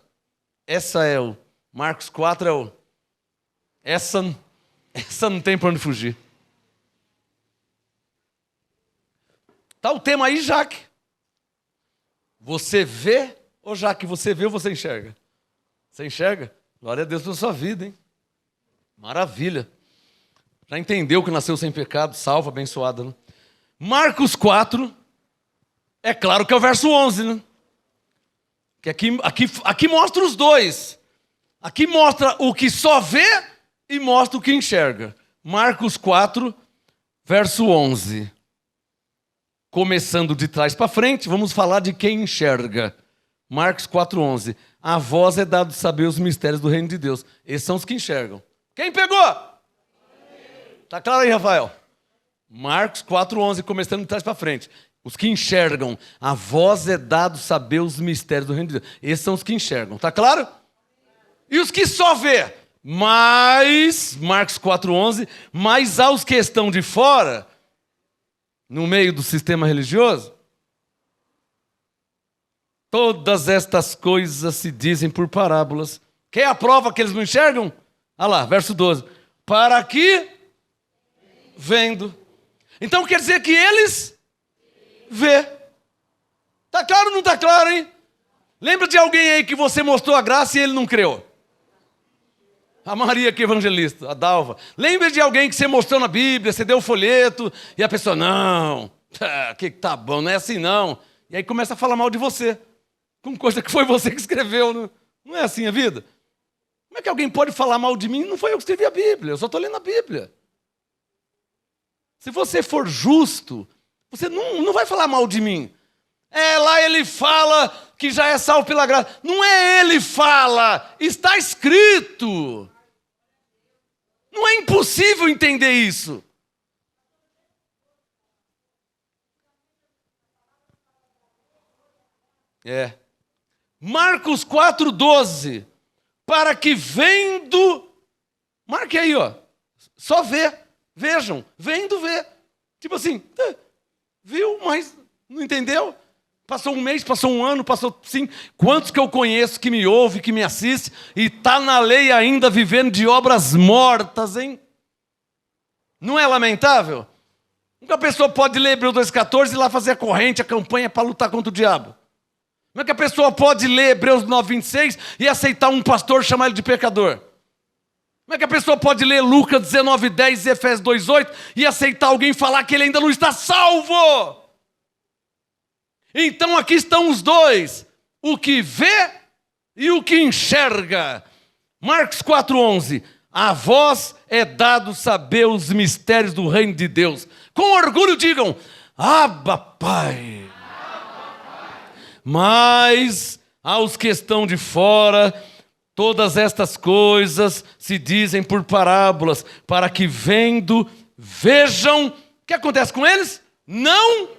Speaker 1: Marcos 4 é o... Essa não tem para onde fugir. Está o tema aí, Jaque. Você vê, ou Jaque, você vê ou você enxerga? Você enxerga? Glória a Deus pela sua vida, hein? Maravilha. Já entendeu que nasceu sem pecado, salvo, abençoado, né? Marcos 4, é claro que é o verso 11, né? Que aqui mostra os dois. Aqui mostra o que só vê e mostra o que enxerga. Marcos 4, verso 11. Começando de trás para frente, vamos falar de quem enxerga. Marcos 4, 11. A vós é dado saber os mistérios do reino de Deus. Esses são os que enxergam. Quem pegou? Tá claro aí, Rafael? Marcos 4, 11, começando de trás para frente. Os que enxergam, a vós é dado saber os mistérios do reino de Deus. Esses são os que enxergam, tá claro? E os que só vê? Mas, Marcos 4, 11, mas aos que estão de fora, no meio do sistema religioso? Todas estas coisas se dizem por parábolas. Quer a prova que eles não enxergam? Olha lá, verso 12. Para que, vendo. Então quer dizer que eles vê. Está claro ou não está claro, hein? Lembra de alguém aí que você mostrou a graça e ele não creu? A Maria que é evangelista, a Dalva. Lembra de alguém que você mostrou na Bíblia, você deu o folheto e a pessoa, não, que tá bom, não é assim não. E aí começa a falar mal de você, com coisa que foi você que escreveu. Não é assim a vida? Como é que alguém pode falar mal de mim? Não foi eu que escrevi a Bíblia, eu só estou lendo a Bíblia. Se você for justo, você não vai falar mal de mim. Lá ele fala que já é salvo pela graça. Não é ele fala, está escrito. Não é impossível entender isso. Marcos 4,12. Para que vendo... Marque aí, ó. Só vê. Vejam. Vendo, vê. Tipo assim, viu, mas não entendeu? Passou um mês, passou um ano, passou 5. Quantos que eu conheço que me ouve, que me assiste e está na lei ainda vivendo de obras mortas, hein? Não é lamentável? Uma pessoa pode ler Hebreus 2,14 e lá fazer a corrente, a campanha para lutar contra o diabo. Como é que a pessoa pode ler Hebreus 9,26 e aceitar um pastor chamar ele de pecador? Como é que a pessoa pode ler Lucas 19,10 e Efésios 2,8 e aceitar alguém falar que ele ainda não está salvo? Então aqui estão os dois, o que vê e o que enxerga. Marcos 4,11. A vós é dado saber os mistérios do reino de Deus. Com orgulho digam, Abba, Pai. Mas aos que estão de fora, todas estas coisas se dizem por parábolas, para que vendo, vejam. O que acontece com eles? Não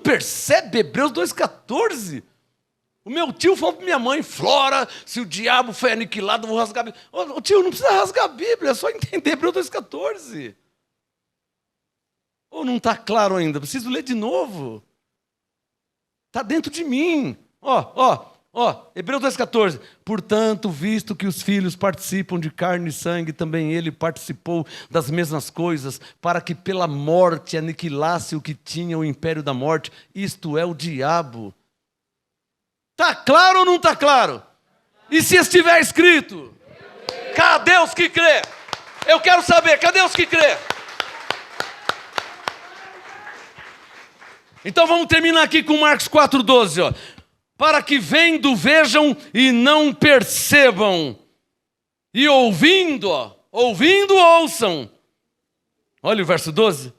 Speaker 1: percebe Hebreus 2,14? O meu tio falou para minha mãe, Flora, se o diabo foi aniquilado, eu vou rasgar a Bíblia. Ô tio, não precisa rasgar a Bíblia, é só entender Hebreus 2,14. Ou não está claro ainda? Preciso ler de novo. Está dentro de mim. Hebreus 2,14. Portanto, visto que os filhos participam de carne e sangue, também ele participou das mesmas coisas, para que pela morte aniquilasse o que tinha o império da morte, isto é, o diabo. Está claro ou não está claro? E se estiver escrito? Cadê os que crê? Eu quero saber, cadê os que crê? Então vamos terminar aqui com Marcos 4,12, Para que vendo, vejam e não percebam. E ouvindo, ouçam. Olha o verso 12.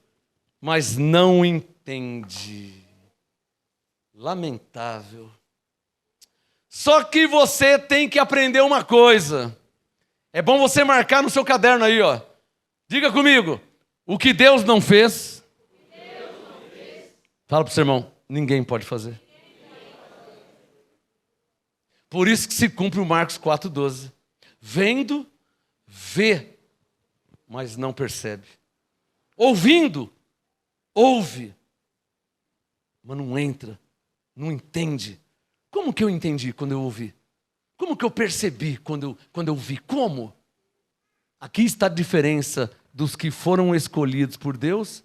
Speaker 1: Mas não entende. Lamentável. Só que você tem que aprender uma coisa. É bom você marcar no seu caderno aí, Diga comigo. O que Deus não fez. Fala para o seu irmão. Ninguém pode fazer. Por isso que se cumpre o Marcos 4,12. Vendo, vê, mas não percebe. Ouvindo, ouve, mas não entra, não entende. Como que eu entendi quando eu ouvi? Como que eu percebi quando eu vi? Como? Aqui está a diferença dos que foram escolhidos por Deus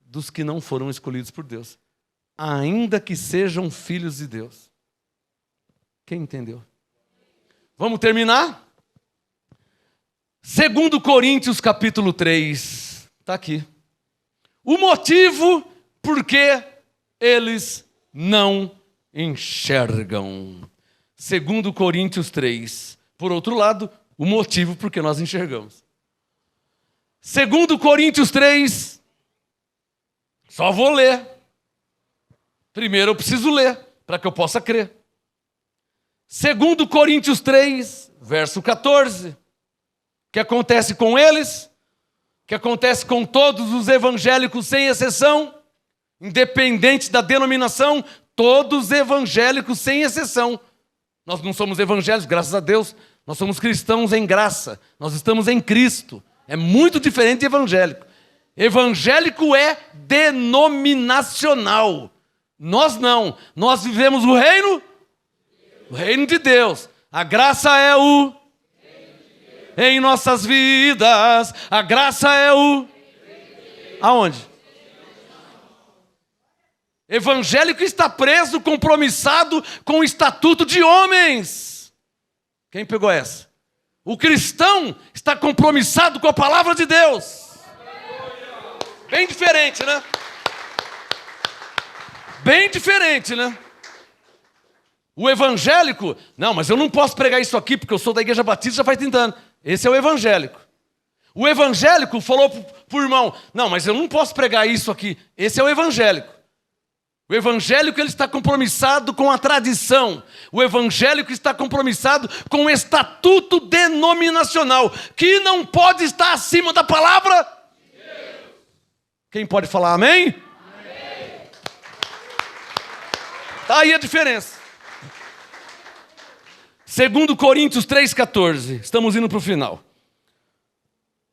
Speaker 1: dos que não foram escolhidos por Deus. Ainda que sejam filhos de Deus. Quem entendeu? Vamos terminar? 2 Coríntios capítulo 3. Está aqui. O motivo por que eles não enxergam. 2 Coríntios 3. Por outro lado, o motivo por que nós enxergamos. 2 Coríntios 3. Só vou ler. Primeiro eu preciso ler, para que eu possa crer. 2 Coríntios 3, verso 14. O que acontece com eles? O que acontece com todos os evangélicos, sem exceção? Independente da denominação, todos evangélicos, sem exceção. Nós não somos evangélicos, graças a Deus. Nós somos cristãos em graça. Nós estamos em Cristo. É muito diferente de evangélico. Evangélico é denominacional. Nós não. Nós vivemos o reino de Deus. A graça é o em nossas vidas. A graça é o aonde? Evangélico está preso, compromissado com o estatuto de homens. Quem pegou essa? O cristão está compromissado com a palavra de Deus. Bem diferente, né? Bem diferente, né? O evangélico, não, mas eu não posso pregar isso aqui porque eu sou da Igreja Batista já faz 30 anos. Esse é o evangélico. O evangélico falou para o irmão, não, mas eu não posso pregar isso aqui. Esse é o evangélico. O evangélico ele está compromissado com a tradição. O evangélico está compromissado com o estatuto denominacional, que não pode estar acima da palavra. Quem pode falar amém? Está aí a diferença. 2 Coríntios 3,14. Estamos indo para o final.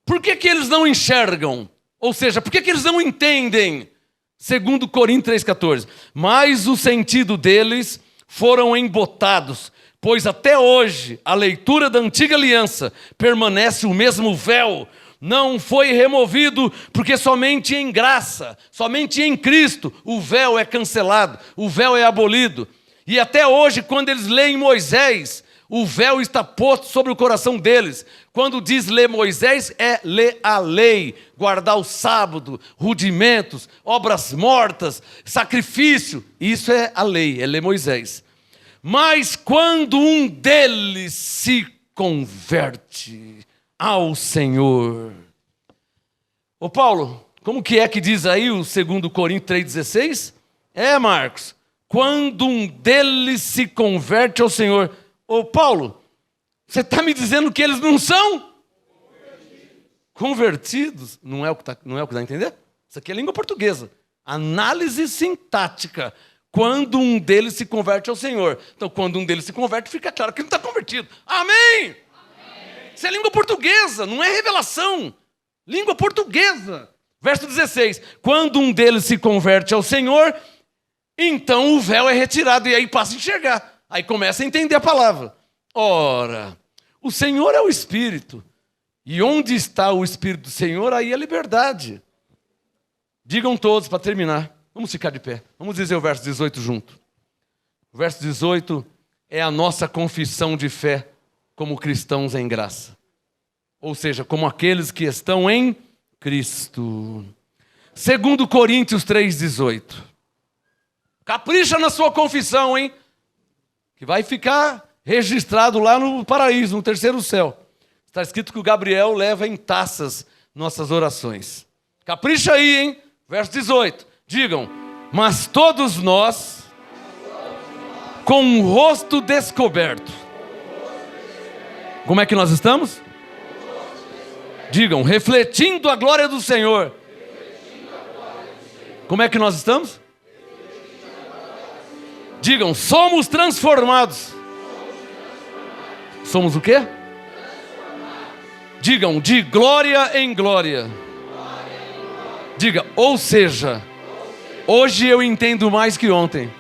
Speaker 1: Por que eles não enxergam? Ou seja, por que eles não entendem? 2 Coríntios 3,14. Mas o sentido deles foram embotados, pois até hoje a leitura da antiga aliança permanece o mesmo véu. Não foi removido, porque somente em graça, somente em Cristo, o véu é cancelado, o véu é abolido. E até hoje, quando eles leem Moisés, o véu está posto sobre o coração deles. Quando diz ler Moisés, é ler a lei, guardar o sábado, rudimentos, obras mortas, sacrifício. Isso é a lei, é ler Moisés. Mas quando um deles se converte ao Senhor. Ô Paulo, como que é que diz aí o 2 Coríntios 3,16? Marcos, quando um deles se converte ao Senhor. Ô Paulo, você está me dizendo que eles não são convertidos? Não é o que dá a entender? Isso aqui é língua portuguesa. Análise sintática. Quando um deles se converte ao Senhor. Então, quando um deles se converte, fica claro que ele não está convertido. Amém? Isso é língua portuguesa, não é revelação. Língua portuguesa. Verso 16. Quando um deles se converte ao Senhor, então o véu é retirado e aí passa a enxergar. Aí começa a entender a palavra. Ora, o Senhor é o Espírito. E onde está o Espírito do Senhor, aí é liberdade. Digam todos para terminar. Vamos ficar de pé. Vamos dizer o verso 18 junto. O verso 18 é a nossa confissão de fé como cristãos em graça. Ou seja, como aqueles que estão em Cristo. 2 Coríntios 3,18. Capricha na sua confissão, hein? Que vai ficar registrado lá no paraíso, no terceiro céu. Está escrito que o Gabriel leva em taças nossas orações. Capricha aí, hein? Verso 18. Digam, mas todos nós, com o rosto descoberto. Como é que nós estamos? Digam, refletindo a glória do Senhor. Como é que nós estamos? Digam, somos transformados. Somos o quê? Digam, de glória em glória. Diga, ou seja, hoje eu entendo mais que ontem.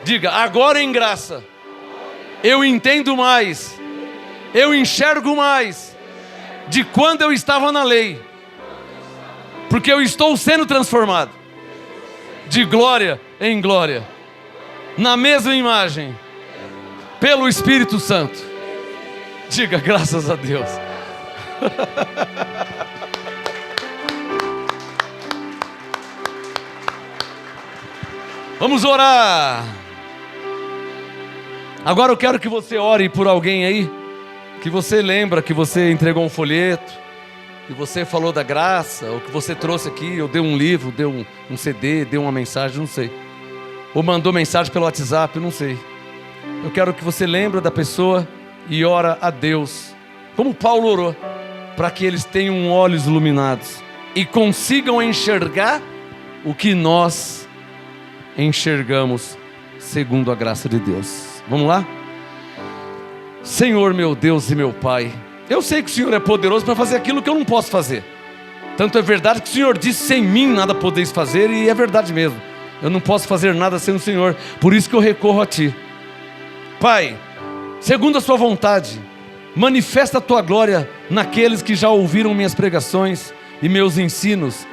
Speaker 1: Diga, agora em graça, eu entendo mais, eu enxergo mais de quando eu estava na lei, porque eu estou sendo transformado de glória em glória, na mesma imagem, pelo Espírito Santo. Diga, graças a Deus. Vamos orar. Agora eu quero que você ore por alguém aí, que você lembra que você entregou um folheto, que você falou da graça, ou que você trouxe aqui, ou deu um livro, deu um CD, deu uma mensagem, não sei. Ou mandou mensagem pelo WhatsApp, não sei. Eu quero que você lembre da pessoa e ora a Deus, como Paulo orou, para que eles tenham olhos iluminados e consigam enxergar o que nós enxergamos segundo a graça de Deus. Vamos lá? Senhor meu Deus e meu Pai, eu sei que o Senhor é poderoso para fazer aquilo que eu não posso fazer. Tanto é verdade que o Senhor disse: sem mim nada podeis fazer, e é verdade mesmo. Eu não posso fazer nada sem o Senhor, por isso que eu recorro a Ti. Pai, segundo a Sua vontade, manifesta a Tua glória naqueles que já ouviram minhas pregações e meus ensinos,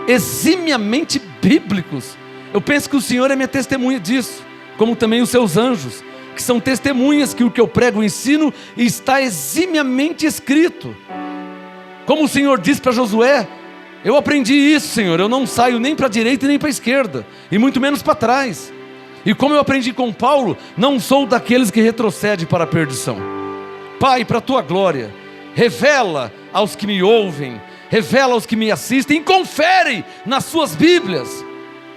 Speaker 1: eximiamente bíblicos. Eu penso que o Senhor é minha testemunha disso, como também os Seus anjos, que são testemunhas que o que eu prego e ensino está eximiamente escrito. Como o Senhor disse para Josué: eu aprendi isso, Senhor, eu não saio nem para a direita e nem para a esquerda, e muito menos para trás. E como eu aprendi com Paulo, não sou daqueles que retrocedem para a perdição. Pai, para a Tua glória, revela aos que me ouvem, revela aos que me assistem, e confere nas suas Bíblias.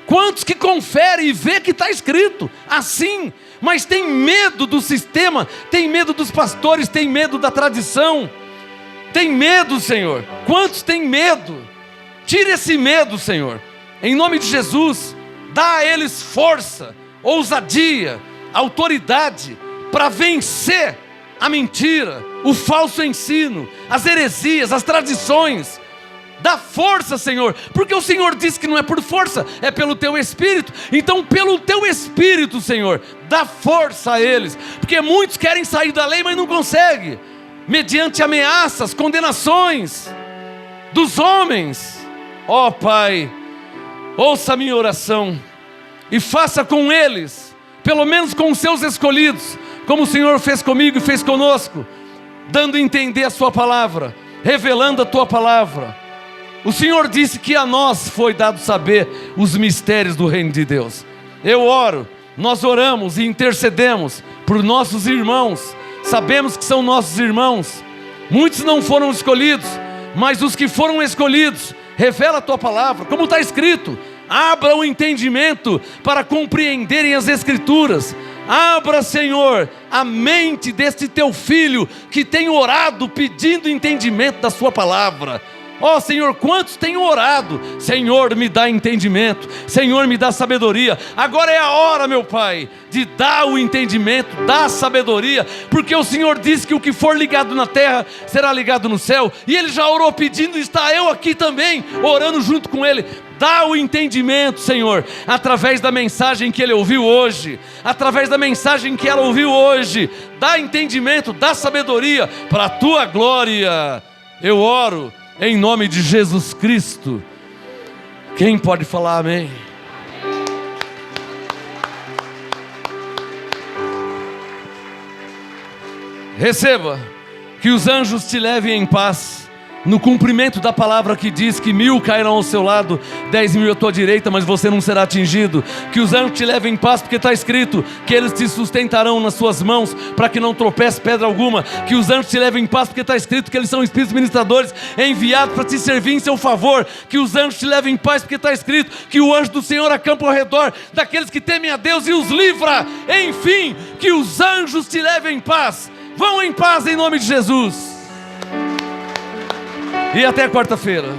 Speaker 1: Quantos que conferem e vê que está escrito assim, mas tem medo do sistema, tem medo dos pastores, tem medo da tradição, tem medo, Senhor. Quantos têm medo? Tira esse medo, Senhor, em nome de Jesus. Dá a eles força, ousadia, autoridade para vencer a mentira, o falso ensino, as heresias, as tradições. Dá força, Senhor, porque o Senhor disse que não é por força, é pelo Teu Espírito. Então pelo Teu Espírito, Senhor, dá força a eles, porque muitos querem sair da lei, mas não conseguem, mediante ameaças, condenações dos homens. Ó Pai, ouça a minha oração e faça com eles, pelo menos com os Seus escolhidos, como o Senhor fez comigo e fez conosco, dando a entender a Sua palavra, revelando a Tua palavra. O Senhor disse que a nós foi dado saber os mistérios do reino de Deus. Eu oro, nós oramos e intercedemos por nossos irmãos. Sabemos que são nossos irmãos. Muitos não foram escolhidos, mas os que foram escolhidos, revela a Tua palavra, como está escrito. Abra o entendimento para compreenderem as Escrituras. Abra, Senhor, a mente deste Teu filho que tem orado pedindo entendimento da Sua palavra. Ó Senhor, quantos têm orado? Senhor, me dá entendimento, Senhor, me dá sabedoria. Agora é a hora, meu Pai, de dar o entendimento, dar a sabedoria, porque o Senhor disse que o que for ligado na terra será ligado no céu, e Ele já orou pedindo, e está eu aqui também, orando junto com Ele. Dá o entendimento, Senhor, através da mensagem que ele ouviu hoje, através da mensagem que ela ouviu hoje. Dá entendimento, dá sabedoria para a Tua glória. Eu oro em nome de Jesus Cristo. Quem pode falar amém? Receba, que os anjos te levem em paz, no cumprimento da palavra que diz que 1000 cairão ao seu lado, 10.000 à tua direita, mas você não será atingido. Que os anjos te levem em paz, porque está escrito que eles te sustentarão nas suas mãos, para que não tropece pedra alguma. Que os anjos te levem em paz, porque está escrito que eles são espíritos ministradores enviados para te servir em seu favor. Que os anjos te levem em paz, porque está escrito que o anjo do Senhor acampa ao redor daqueles que temem a Deus e os livra. Enfim, que os anjos te levem em paz. Vão em paz em nome de Jesus. E até quarta-feira.